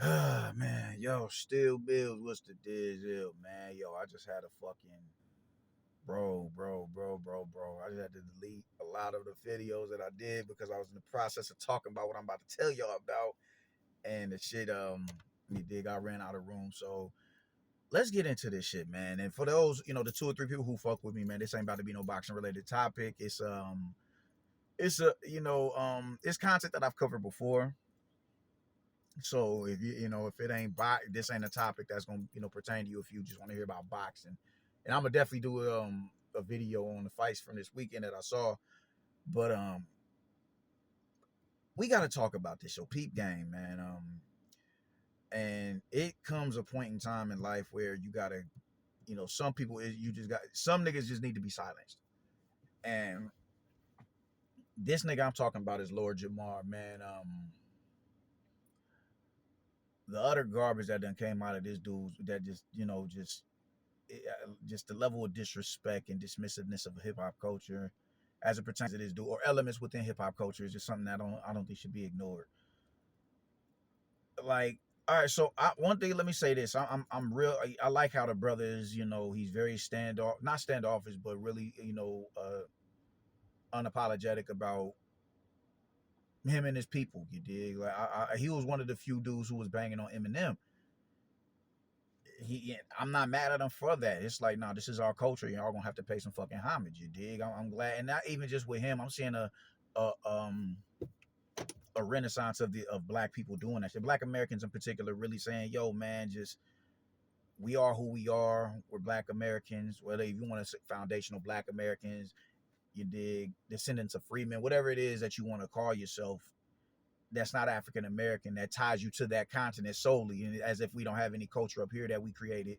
Man, yo, still bills. What's the deal, man? Yo, I just had a fucking bro. I just had to delete a lot of the videos that I did because I was in the process of talking about what I'm about to tell y'all about, and the shit. You dig? I ran out of room, so let's get into this shit, man. And for those, the two or three people who fuck with me, man, this ain't about to be no boxing related topic. It's content that I've covered before. So if if it ain't this ain't a topic that's gonna pertain to you if you just want to hear about boxing, and I'm gonna definitely do a video on the fights from this weekend that I saw. But we got to talk about this show, Peep Game, man. And it comes a point in time in life where you gotta, some people you just got some niggas just need to be silenced. And this nigga I'm talking about is Lord Jamar, man. The other garbage that done came out of this dude that just the level of disrespect and dismissiveness of hip hop culture as it pertains to this dude or elements within hip hop culture is just something that I don't think should be ignored. Like, all right, so one thing, let me say this: I'm real. I like how the brother is. He's very not standoffish, but really, unapologetic about him and his people. You dig? Like, he was one of the few dudes who was banging on Eminem. I'm not mad at him for that. It's like, no, this is our culture. Y'all gonna have to pay some fucking homage. You dig? I'm glad, and not even just with him. I'm seeing a um a renaissance of black people doing that shit. Black Americans in particular, really saying, "Yo, man, just we are who we are. We're Black Americans. Whether if you want to say foundational Black Americans, you dig, descendants of freemen, whatever it is that you want to call yourself." That's not African American. That ties you to that continent solely, and as if we don't have any culture up here that we created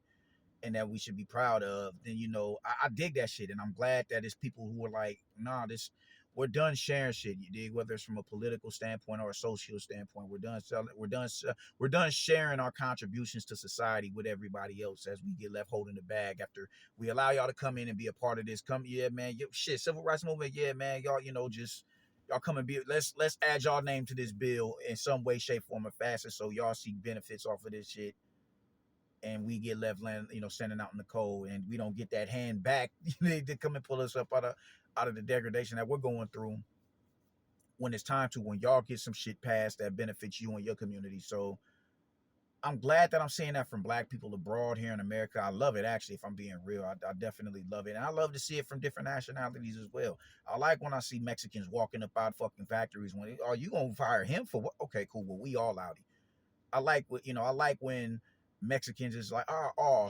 and that we should be proud of, then I dig that shit, and I'm glad that it's people who are like, nah, this we're done sharing shit. You dig? Whether it's from a political standpoint or a social standpoint, we're done selling. We're done sharing our contributions to society with everybody else as we get left holding the bag after we allow y'all to come in and be a part of this. Come, yeah, man, shit, civil rights movement, yeah, man, y'all, just y'all come and be. Let's add y'all name to this bill in some way, shape, form, or fashion, so y'all see benefits off of this shit and we get left land, standing out in the cold, and we don't get that hand back. They come and pull us up out of the degradation that we're going through when it's time to, when y'all get some shit passed that benefits you and your community. So I'm glad that I'm seeing that from black people abroad here in America. I love it, actually, if I'm being real. I definitely love it. And I love to see it from different nationalities as well. I like when I see Mexicans walking up out fucking factories. When, are you going to fire him for what? Okay, cool. Well, we all outie. I like when Mexicans is like,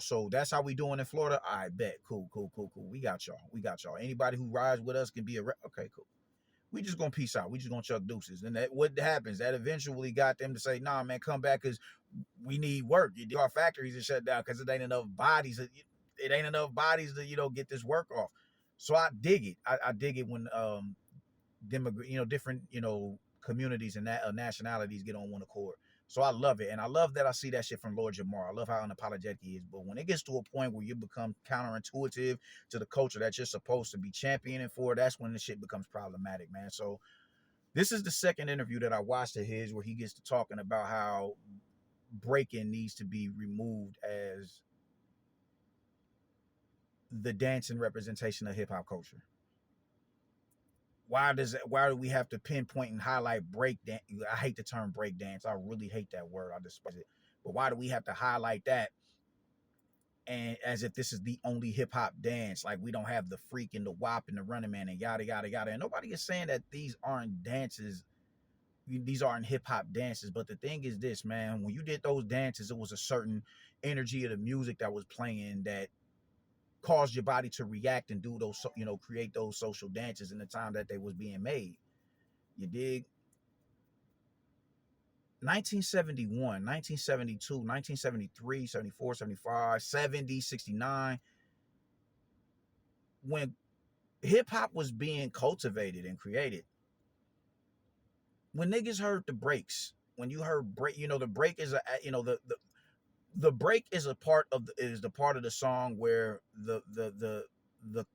so that's how we doing in Florida. I bet. Cool. We got y'all. Anybody who rides with us can be okay, cool. We just gonna peace out. We just gonna chuck deuces. And that what happens? That eventually got them to say, nah, man, come back because we need work. Our factories are shut down because it ain't enough bodies. It ain't enough bodies to get this work off. So I dig it. I dig it when different communities and nationalities get on one accord. So I love it, and I love that I see that shit from Lord Jamar. I love how unapologetic he is. But when it gets to a point where you become counterintuitive to the culture that you're supposed to be championing for, that's when the shit becomes problematic, man. So this is the second interview that I watched of his where he gets to talking about how breaking needs to be removed as the dancing representation of hip hop culture. Why do we have to pinpoint and highlight break dance? I hate the term break dance. I really hate that word. I despise it. But why do we have to highlight that and as if this is the only hip hop dance? Like we don't have the freak and the wop and the running man and yada yada yada. And nobody is saying that these aren't dances. These aren't hip hop dances. But the thing is this, man, when you did those dances, it was a certain energy of the music that was playing that caused your body to react and do those, create those social dances in the time that they was being made. You dig? 1971, 1972, 1973, 74, 75, 70, 69, when hip hop was being cultivated and created, when niggas heard the breaks, when you heard break, the break is the break is a part of the part of the song where the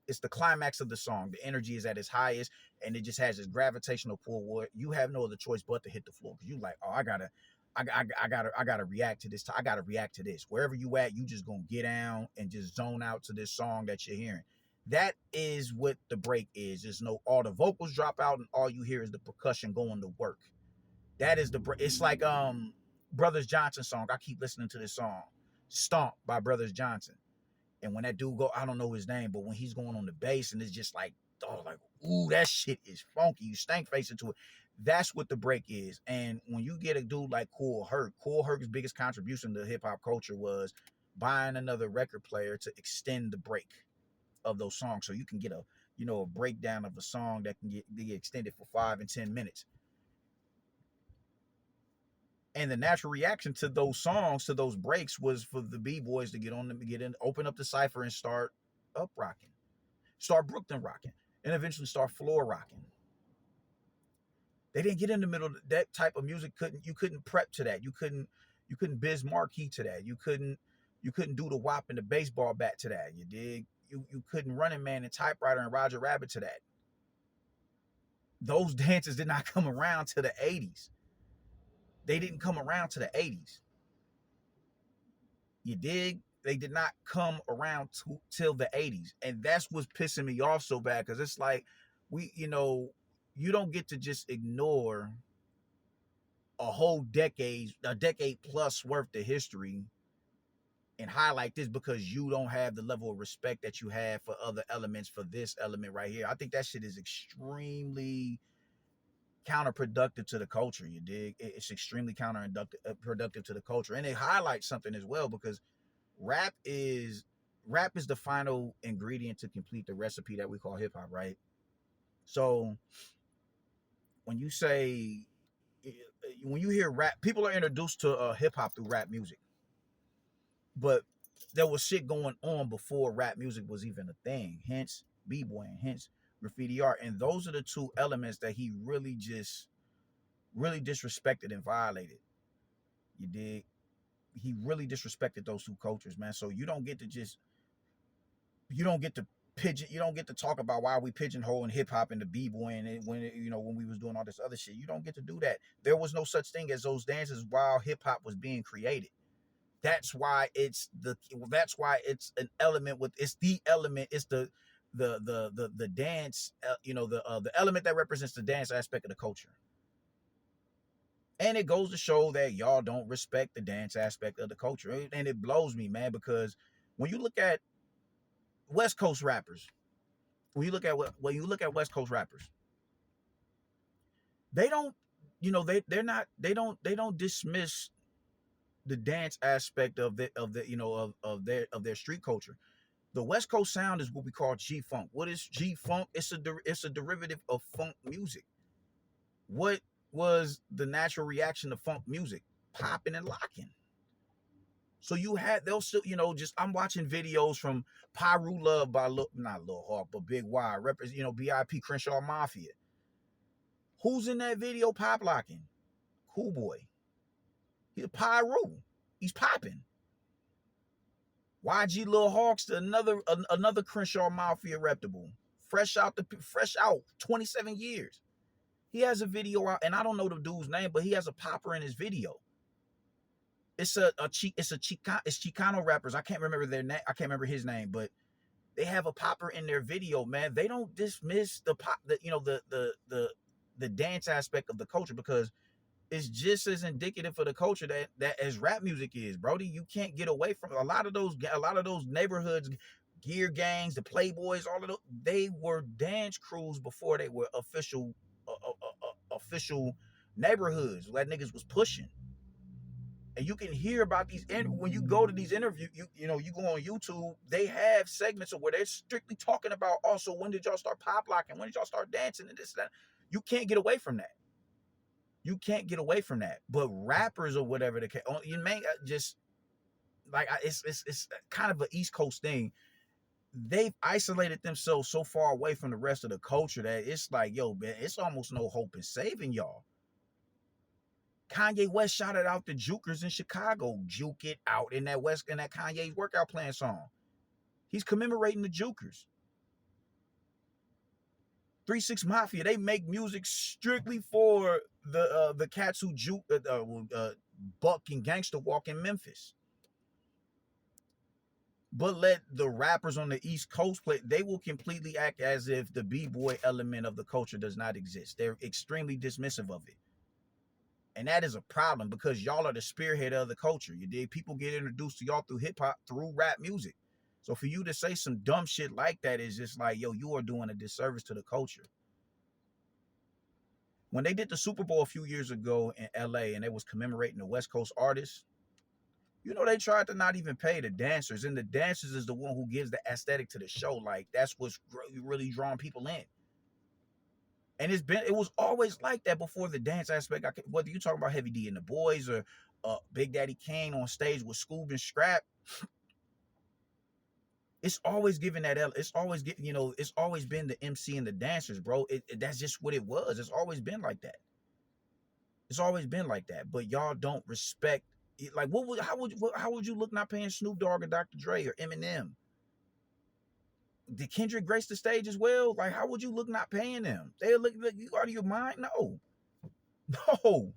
it's the climax of the song. The energy is at its highest, and it just has this gravitational pull where you have no other choice but to hit the floor because you like, oh, I gotta. I gotta react to this. I gotta react to this. Wherever you at, you just gonna get down and just zone out to this song that you're hearing. That is what the break is. There's no all the vocals drop out and all you hear is the percussion going to work. That is the break. It's like Brothers Johnson song. I keep listening to this song, Stomp by Brothers Johnson. And when that dude go, I don't know his name, but when he's going on the bass and it's just like, oh, like, ooh, that shit is funky. You stank face into it. That's what the break is. And when you get a dude like Kool Herc's biggest contribution to hip hop culture was buying another record player to extend the break of those songs, so you can get a breakdown of a song that can be extended for 5 and 10 minutes. And the natural reaction to those songs, to those breaks, was for the b-boys to get in, open up the cipher and start up rocking, start Brooklyn rocking, and eventually start floor rocking. They didn't get in the middle. That type of music you couldn't prep to that. You couldn't Biz Markie to that. You couldn't do the wop and the baseball bat to that. You dig? You couldn't Running Man and Typewriter and Roger Rabbit to that. Those dances did not come around to the 80s. They didn't come around to the 80s. You dig? They did not come around till the 80s. And that's what's pissing me off so bad, because it's like, you don't get to just ignore a decade plus worth of history and highlight this because you don't have the level of respect that you have for other elements, for this element right here. I think that shit is extremely counterproductive to the culture. You dig? It's extremely counterproductive to the culture, and it highlights something as well, because rap is the final ingredient to complete the recipe that we call hip hop, right? So when you hear rap, people are introduced to hip hop through rap music, but there was shit going on before rap music was even a thing. Hence b-boying, hence graffiti art, and those are the two elements that he really disrespected and violated. You dig? He really disrespected those two cultures, man. So you don't get to talk about why we pigeonholing hip hop and the b-boying and when we was doing all this other shit. You don't get to do that. There was no such thing as those dances while hip hop was being created. That's why it's an element it's the element. It's the dance, the element that represents the dance aspect of the culture. And it goes to show that y'all don't respect the dance aspect of the culture. And it blows me, man, because when you look at West Coast rappers, West Coast rappers, they don't, they don't dismiss the dance aspect of their street culture. The West Coast sound is what we call G-Funk. What is G-Funk? It's a derivative of funk music. What was the natural reaction to funk music? Popping and locking. So they'll still, I'm watching videos from Pyru Love by not Lil Hawk, but Big Y, BIP Crenshaw Mafia. Who's in that video pop locking? Cool Boy. He's Pyru. He's popping. YG Lil Hawk's another Crenshaw Mafia reputable. Fresh out 27 years. He has a video out, and I don't know the dude's name, but he has a popper in his video. It's Chicano rappers. I can't remember their name. I can't remember his name, but they have a popper in their video, man. They don't dismiss the dance aspect of the culture, because it's just as indicative for the culture that as rap music is, Brody. You can't get away from a lot of those neighborhoods, gear gangs, the Playboys, all of those. They were dance crews before they were official neighborhoods that niggas was pushing. And you can hear about these, and when you go to these interviews, you go on YouTube, they have segments of where they're strictly talking about, also, when did y'all start pop locking? When did y'all start dancing and this and that? You can't get away from that. But rappers or whatever the case, you may just like it's kind of an East Coast thing. They've isolated themselves so far away from the rest of the culture that it's like, yo, man, it's almost no hope in saving y'all. Kanye West shouted out the Jukers in Chicago. Juke it out in that Kanye's workout plan song. He's commemorating the Jukers. 3 6 Mafia, they make music strictly for the cats who buck and gangster walk in Memphis. But let the rappers on the East Coast play, they will completely act as if the B-boy element of the culture does not exist. They're extremely dismissive of it. And that is a problem because y'all are the spearhead of the culture. You dig? People get introduced to y'all through hip hop, through rap music. So for you to say some dumb shit like that is just like, yo, you are doing a disservice to the culture. When they did the Super Bowl a few years ago in LA and they was commemorating the West Coast artists, you know, they tried to not even pay the dancers, and the dancers is the one who gives the aesthetic to the show. Like that's what's really drawing people in. And it was always like that before the dance aspect. Whether you talk about Heavy D and the Boys or Big Daddy Kane on stage with Scoob and Scrap, it's always given that. It's always getting, it's always been the MC and the dancers, bro. That's just what it was. It's always been like that. It's always been like that. But y'all don't respect. Like, how would you look not paying Snoop Dogg or Dr. Dre or Eminem? Did Kendrick grace the stage as well? Like, how would you look not paying them? They look like you out of your mind? No, no.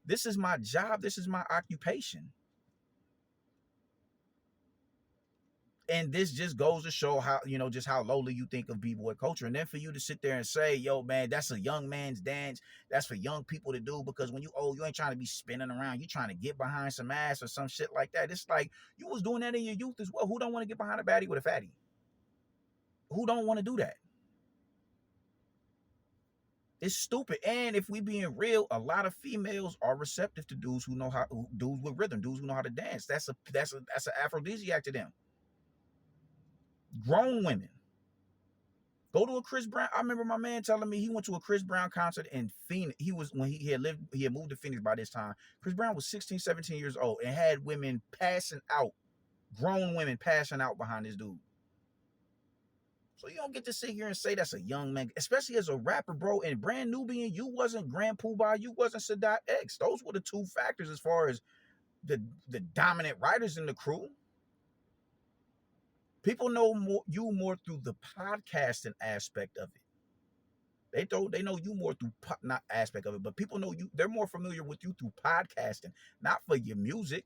This is my job. This is my occupation. And this just goes to show how, just how lowly you think of b-boy culture. And then for you to sit there and say, yo, man, that's a young man's dance. That's for young people to do, because when you old, you ain't trying to be spinning around. You trying to get behind some ass or some shit like that. It's like you was doing that in your youth as well. Who don't want to get behind a baddie with a fatty? Who don't want to do that? It's stupid. And if we being real, a lot of females are receptive to dudes who know how, dudes with rhythm, dudes who know how to dance. That's an aphrodisiac to them. Grown women go to a Chris Brown. I remember my man telling me he went to a Chris Brown concert in Phoenix. When he had moved to Phoenix by this time. Chris Brown was 16, 17 years old and had women passing out, grown women passing out behind this dude. So you don't get to sit here and say that's a young man, especially as a rapper, bro. And Brand Nubian, you wasn't Grand Poobah, you wasn't Sadat X. Those were the two factors as far as the dominant writers in the crew. People know you more through the podcasting aspect of it. They know you more through not aspect of it, but people know you. They're more familiar with you through podcasting, not for your music.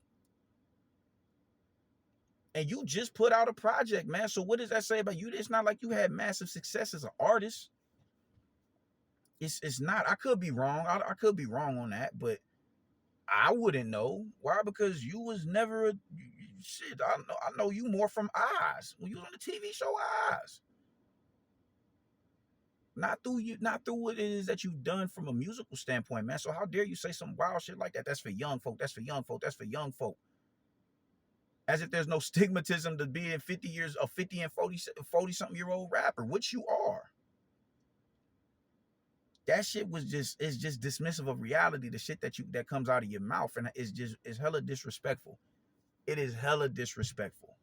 And you just put out a project, man. So what does that say about you? It's not like you had massive success as an artist. It's not. I could be wrong. I could be wrong on that, but I wouldn't know. Why? Because you was never shit. I know you more from Oz when you was on the TV show Oz. Not through what it is that you've done from a musical standpoint, man. So how dare you say some wild shit like that? That's for young folk. That's for young folk. That's for young folk. As if there's no stigmatism to being 50 years, a 50 and 40 something year old rapper, which you are. That shit is just dismissive of reality. The shit that comes out of your mouth, and it's hella disrespectful. It is hella disrespectful.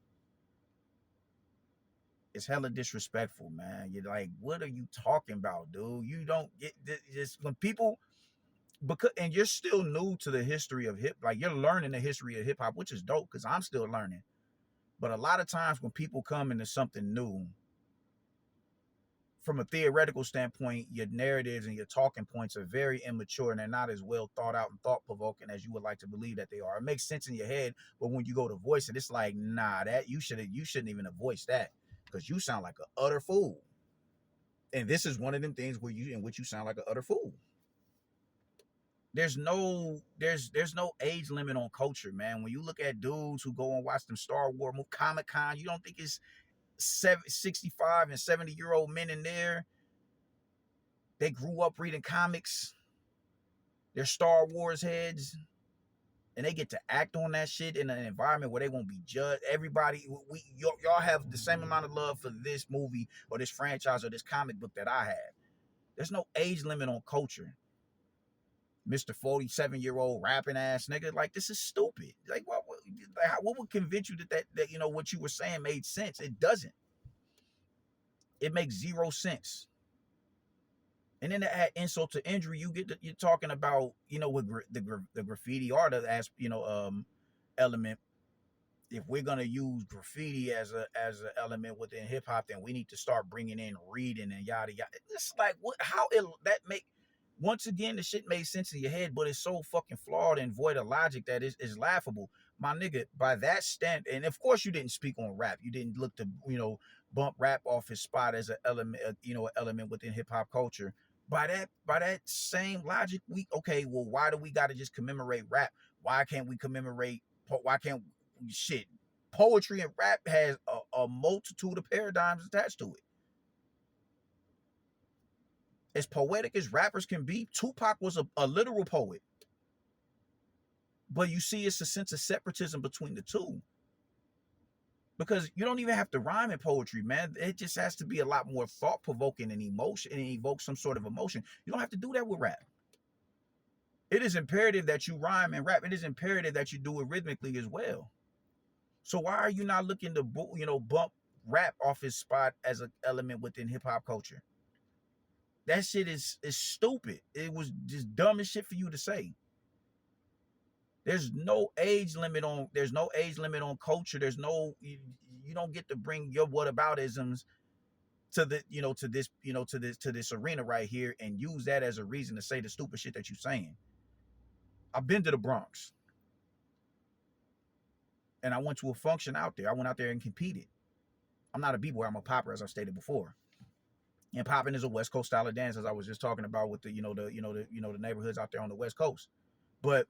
It's hella disrespectful, man. You're like, what are you talking about, dude? You don't get this when people and you're still new to the history of like you're learning the history of hip hop, which is dope because I'm still learning. But a lot of times when people come into something new, from a theoretical standpoint, your narratives and your talking points are very immature and they're not as well thought out and thought provoking as you would like to believe that they are. It makes sense in your head, but when you go to voice it, it's like, nah, that you shouldn't even have voiced that because you sound like an utter fool. And this is one of them things in which you sound like an utter fool. There's no age limit on culture, man. When you look at dudes who go and watch them Star Wars movie, Comic-Con, you don't think it's 65 and 70-year-old men in there. They grew up reading comics. They're Star Wars heads. And they get to act on that shit in an environment where they won't be judged. Everybody, y'all have the same amount of love for this movie or this franchise or this comic book that I have. There's no age limit on culture. Mr. 47-year-old rapping ass nigga, like this is stupid. Like what would convince you that what you were saying made sense? It doesn't. It makes zero sense. And then to add insult to injury, you're talking about with the graffiti art as element. If we're gonna use graffiti as an element within hip hop, then we need to start bringing in reading and yada yada. It's like what? How that make? Once again, the shit made sense in your head, but it's so fucking flawed and void of logic that is laughable. My nigga, by that stand, and of course you didn't speak on rap. You didn't look to, bump rap off his spot as an element, an element within hip hop culture. By that same logic, okay, well, why do we gotta just commemorate rap? Why can't we commemorate why can't shit? Poetry and rap has a multitude of paradigms attached to it. As poetic as rappers can be, Tupac was a literal poet. But you see, it's a sense of separatism between the two. Because you don't even have to rhyme in poetry, man. It just has to be a lot more thought provoking and emotion and evoke some sort of emotion. You don't have to do that with rap. It is imperative that you rhyme and rap. It is imperative that you do it rhythmically as well. So why are you not looking to bump rap off his spot as an element within hip hop culture? That shit is stupid. It was just dumb as shit for you to say. There's no age limit on culture. There's no you don't get to bring your whataboutisms to the to this arena right here and use that as a reason to say the stupid shit that you're saying. I've been to the Bronx and I went to a function out there. I went out there and competed. I'm not a b-boy, I'm a popper, as I stated before. And popping is a West Coast style of dance, as I was just talking about with the the neighborhoods out there on the West Coast. But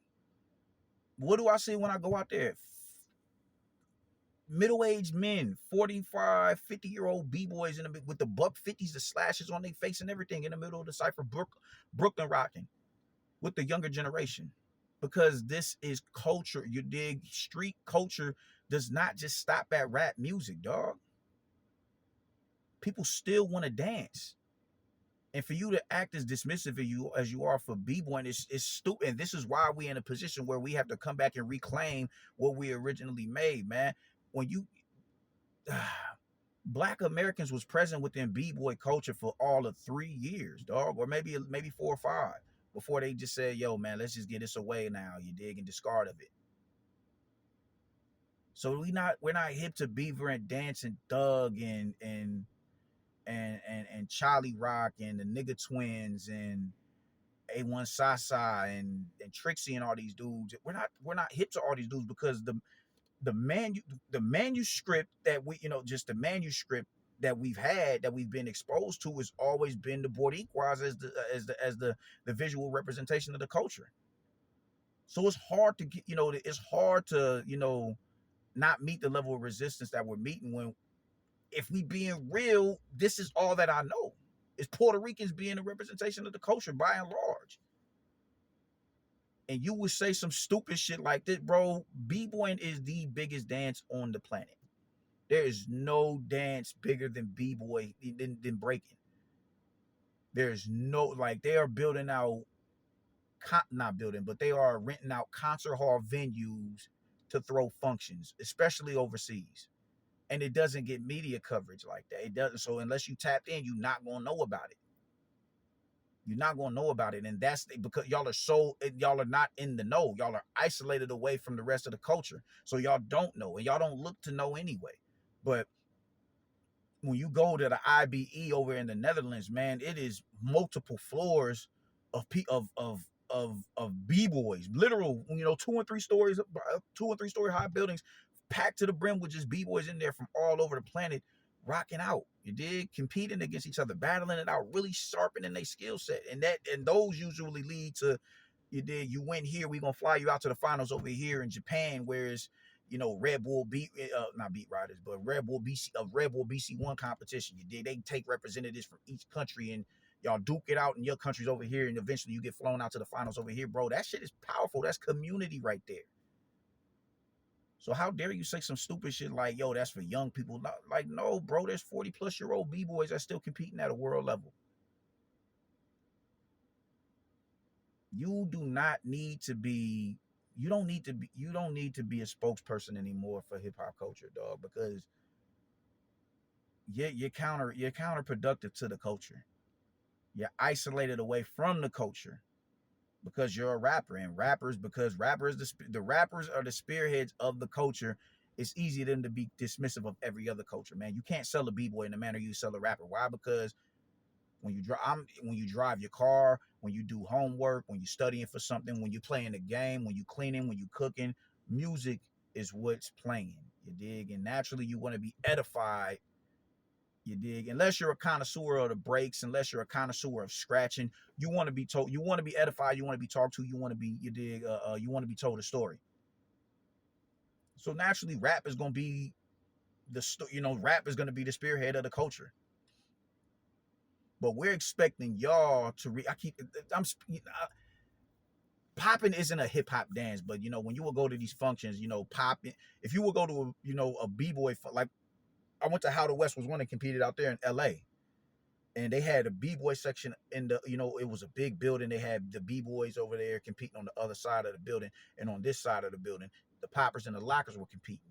what do I see when I go out there? Middle-aged men, 45, 50-year-old b-boys with the buck 50s, the slashes on their face and everything in the middle of the cypher, Brooklyn rocking with the younger generation. Because this is culture, you dig? Street culture does not just stop at rap music, dog. People still want to dance. And for you to act as dismissive as you are for b-boying is stupid. And this is why we're in a position where we have to come back and reclaim what we originally made, man. When you Black Americans was present within b-boy culture for all of 3 years, dog, or maybe 4 or 5, before they just said, yo, man, let's just get this away now, you dig, and discard of it. So we're not hip to Beaver and Dance and Thug and Charlie Rock and the Nigga Twins and A1 Sasa and Trixie and all these dudes. We're not hip to all these dudes because the manuscript that just the manuscript that we've been exposed to has always been the Boricuas as the visual representation of the culture. So it's hard to get it's hard to not meet the level of resistance that we're meeting when, if we being real, this is all that I know. Is Puerto Ricans being a representation of the culture by and large. And you would say some stupid shit like this, bro. B-boying is the biggest dance on the planet. There is no dance bigger than B-boy than breaking. There's no, like, they are building out, not building, but they are renting out concert hall venues to throw functions, especially overseas. And it doesn't get media coverage like that. It doesn't. So unless you tapped in, you're not gonna know about it. You're not gonna know about it, and that's because y'all are not in the know. Y'all are isolated away from the rest of the culture, so y'all don't know, and y'all don't look to know anyway. But when you go to the IBE over in the Netherlands, man, it is multiple floors of b-boys, literal, 2 and 3 story high buildings packed to the brim with just b-boys in there from all over the planet, rocking out. You did, competing against each other, battling it out, really sharpening their skill set, and those usually lead to, you win here, we gonna fly you out to the finals over here in Japan, whereas Red Bull not beat riders, but Red Bull BC1 competition. You did, they take representatives from each country and y'all duke it out in your countries over here, and eventually you get flown out to the finals over here, bro. That shit is powerful. That's community right there. So how dare you say some stupid shit like, yo, that's for young people? Like, no, bro, there's 40-plus-year-old b-boys that's still competing at a world level. You don't need to be a spokesperson anymore for hip hop culture, dog, because you're counterproductive to the culture. You're isolated away from the culture because you're a rapper, and because the rappers are the spearheads of the culture. It's easy for them to be dismissive of every other culture, man. You can't sell a b-boy in the manner you sell a rapper. Why? Because When you drive your car, when you do homework, when you're studying for something, when you're playing a game, when you cleaning, when you cooking, music is what's playing. You dig? And naturally, you want to be edified. You dig? Unless you're a connoisseur of the breaks, unless you're a connoisseur of scratching, you want to be told, you want to be edified, you want to be talked to, you want to be, you dig? You want to be told a story. So naturally, rap is gonna be rap is gonna be the spearhead of the culture. But we're expecting y'all to I keep I'm popping isn't a hip hop dance, but when you will go to these functions, popping. If you will go to a b-boy, like I went to How the West was one that competed out there in L.A. and they had a b-boy section in the it was a big building. They had the b-boys over there competing on the other side of the building, and on this side of the building, the poppers and the lockers were competing.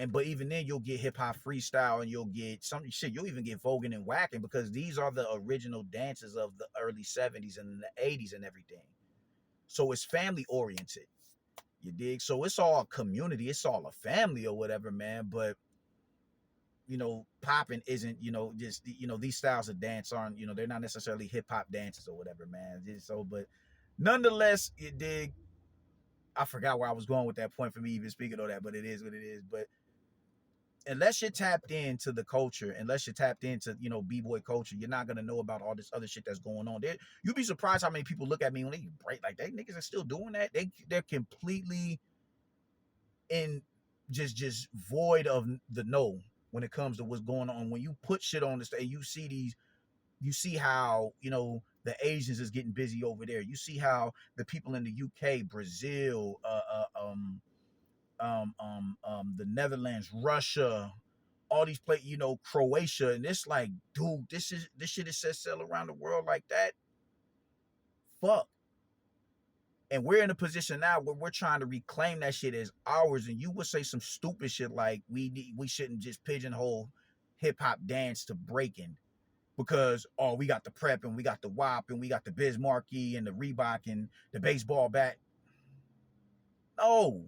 But even then, you'll get hip hop freestyle, and you'll get some shit. You'll even get voguing and whacking, because these are the original dances of the early '70s and the '80s and everything. So it's family oriented. You dig? So it's all community. It's all a family or whatever, man. But popping isn't, just these styles of dance aren't, they're not necessarily hip hop dances or whatever, man. So, but nonetheless, you dig? I forgot where I was going with that point for me even speaking of that, but it is what it is. But unless you're tapped into the culture, unless you're tapped into, b-boy culture, you're not gonna know about all this other shit that's going on. You'd be surprised how many people look at me when they break, like, they niggas are still doing that. They're completely in just void of the know when it comes to what's going on. When you put shit on the stage, you see how, the Asians is getting busy over there. You see how the people in the UK, Brazil, the Netherlands, Russia, all these places, Croatia, and it's like, dude, this shit is set sail around the world like that. Fuck. And we're in a position now where we're trying to reclaim that shit as ours. And you would say some stupid shit like we shouldn't just pigeonhole hip hop dance to breaking, because we got the prep and we got the WAP and we got the Bismarcky and the Reebok and the baseball bat. No.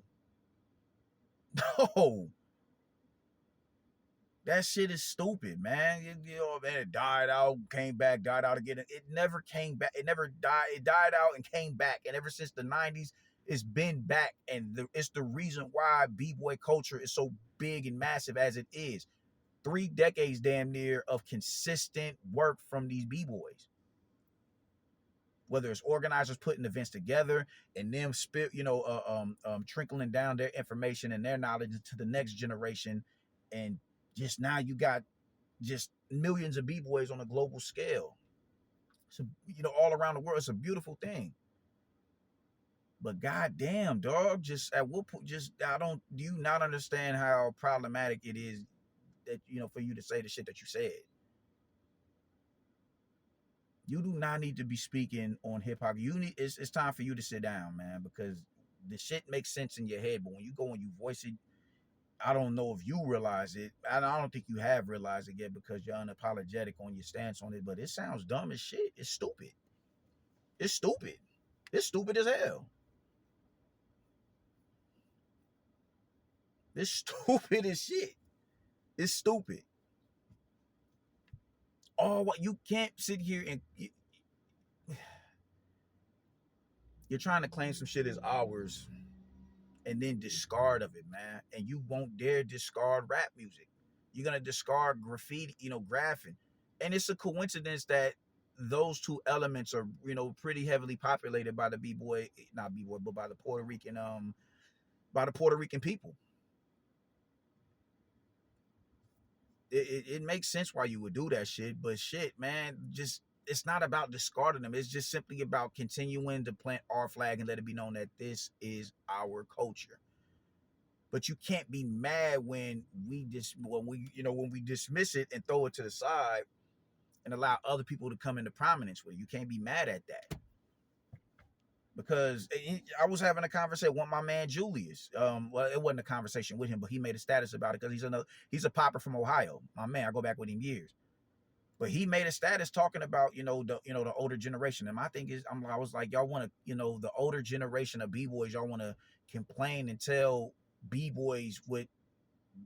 No. That shit is stupid, man. Man, it died out, came back, died out again. It never came back. It never died. It died out and came back. And ever since the 90s, it's been back. And it's the reason why b-boy culture is so big and massive as it is. 3 decades damn near of consistent work from these b-boys. Whether it's organizers putting events together and them trickling down their information and their knowledge to the next generation, and just now you got just millions of b-boys on a global scale. So all around the world, it's a beautiful thing. But goddamn, dog, just at what point? Just do you not understand how problematic it is that for you to say the shit that you said? You do not need to be speaking on hip hop. It's time for you to sit down, man, because the shit makes sense in your head, but when you go and you voice it, I don't know if you realize it. I don't think you have realized it yet, because you're unapologetic on your stance on it, but it sounds dumb as shit. It's stupid. It's stupid. It's stupid as hell. It's stupid as shit. It's stupid. What you can't sit here and you're trying to claim some shit as ours and then discard of it, man. And you won't dare discard rap music. You're gonna discard graffiti, graphing. And it's a coincidence that those two elements are, pretty heavily populated by the b-boy, not b-boy, but by the Puerto Rican people. It makes sense why you would do that shit, but shit, man, just it's not about discarding them. It's just simply about continuing to plant our flag and let it be known that this is our culture. But you can't be mad when we dismiss it and throw it to the side and allow other people to come into prominence with it. You can't be mad at that. Because I was having a conversation with my man Julius. Well, it wasn't a conversation with him, but he made a status about it, because he's a popper from Ohio. My man, I go back with him years. But he made a status talking about the older generation. And my thing is, I was like, y'all want to the older generation of b-boys, y'all want to complain and tell b-boys what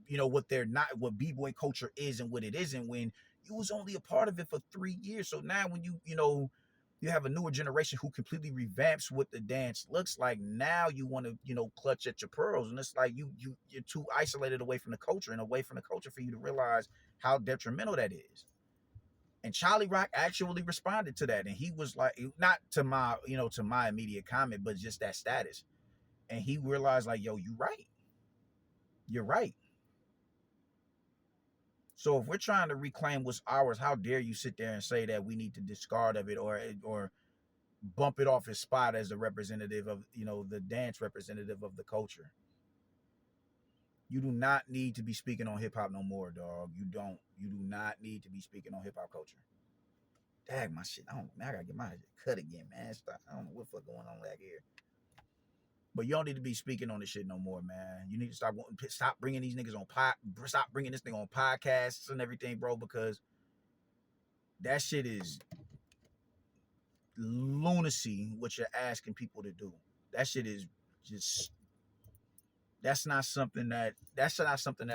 what they're not, what b-boy culture is and what it isn't, when You was only a part of it for 3 years. So now when you have a newer generation who completely revamps what the dance looks like. Now you want to, clutch at your pearls, and it's like you're too isolated away from the culture and away from the culture for you to realize how detrimental that is. And Charlie Rock actually responded to that, and he was like, not to my, to my immediate comment, but just that status. And he realized, like, yo, you're right. So if we're trying to reclaim what's ours, how dare you sit there and say that we need to discard of it or bump it off his spot as the representative of, the dance representative of the culture. You do not need to be speaking on hip hop no more, dog. You don't. You do not need to be speaking on hip hop culture. Dang, my shit. I gotta get my cut again, man. Stop. I don't know what the fuck going on back here. But you don't need to be speaking on this shit no more, man. You need to stop bringing these niggas on stop bringing this thing on podcasts and everything, bro, because that shit is lunacy what you're asking people to do. That shit is just that's not something that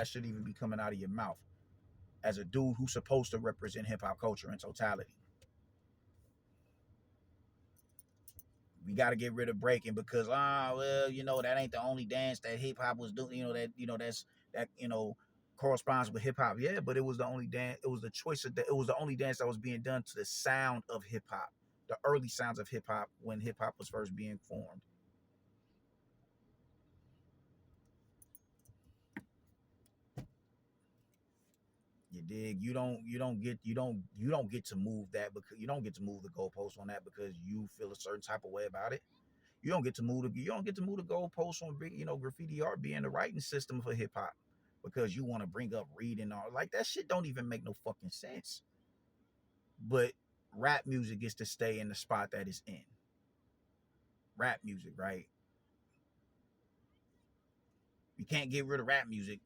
should even be coming out of your mouth as a dude who's supposed to represent hip hop culture in totality. We got to get rid of breaking because that ain't the only dance that hip hop was doing. That corresponds with hip hop. Yeah, but it was the only dance. It was the choice of it was the only dance that was being done to the sound of hip hop, the early sounds of hip hop when hip hop was first being formed. You dig? You don't get to move that because you don't get to move the goalpost on that because you feel a certain type of way about it. You don't get to move the goalposts on graffiti art being the writing system for hip hop because you want to bring up reading art. Like that shit don't even make no fucking sense. But rap music gets to stay in the spot that it's in. Rap music, right? You can't get rid of rap music.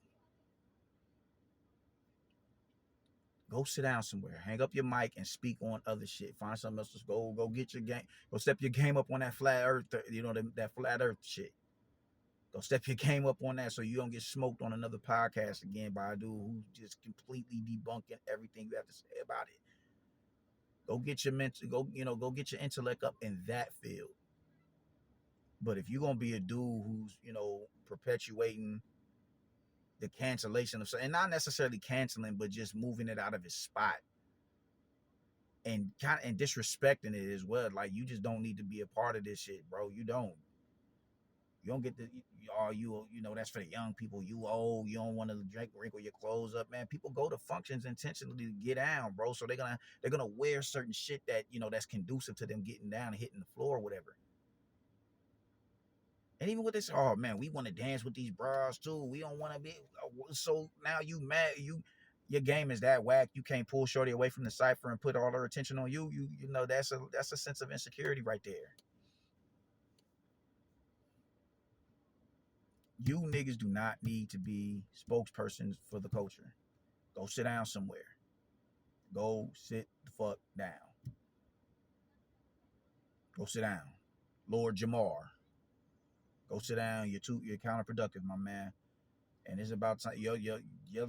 Go sit down somewhere. Hang up your mic and speak on other shit. Find something else to go get your game. Go step your game up on that flat earth, that flat earth shit. Go step your game up on that so you don't get smoked on another podcast again by a dude who's just completely debunking everything you have to say about it. Go get your go get your intellect up in that field. But if you're gonna be a dude who's, perpetuating the cancellation of, and not necessarily canceling, but just moving it out of his spot and disrespecting it as well, like you just don't need to be a part of this shit, bro. You don't get the that's for the young people. You old, you don't want to wrinkle your clothes up, man. People go to functions intentionally to get down, bro. So they're gonna wear certain shit that that's conducive to them getting down and hitting the floor or whatever. And even with this, oh man, we want to dance with these bras too. We don't want to be. So now you mad? Your game is that whack. You can't pull shorty away from the cipher and put all her attention on you. That's a sense of insecurity right there. You niggas do not need to be spokespersons for the culture. Go sit down somewhere. Go sit the fuck down. Go sit down. Lord Jamar. Go sit down. You're counterproductive, my man. And it's about time. Your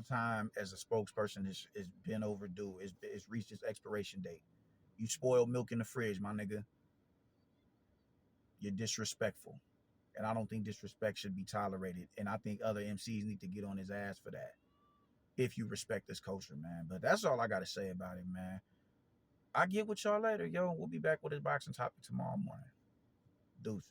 time as a spokesperson is been overdue. It's reached its expiration date. You spoiled milk in the fridge, my nigga. You're disrespectful. And I don't think disrespect should be tolerated. And I think other MCs need to get on his ass for that. If you respect this culture, man. But that's all I got to say about it, man. I get with y'all later, yo. We'll be back with this boxing topic tomorrow morning. Deuces.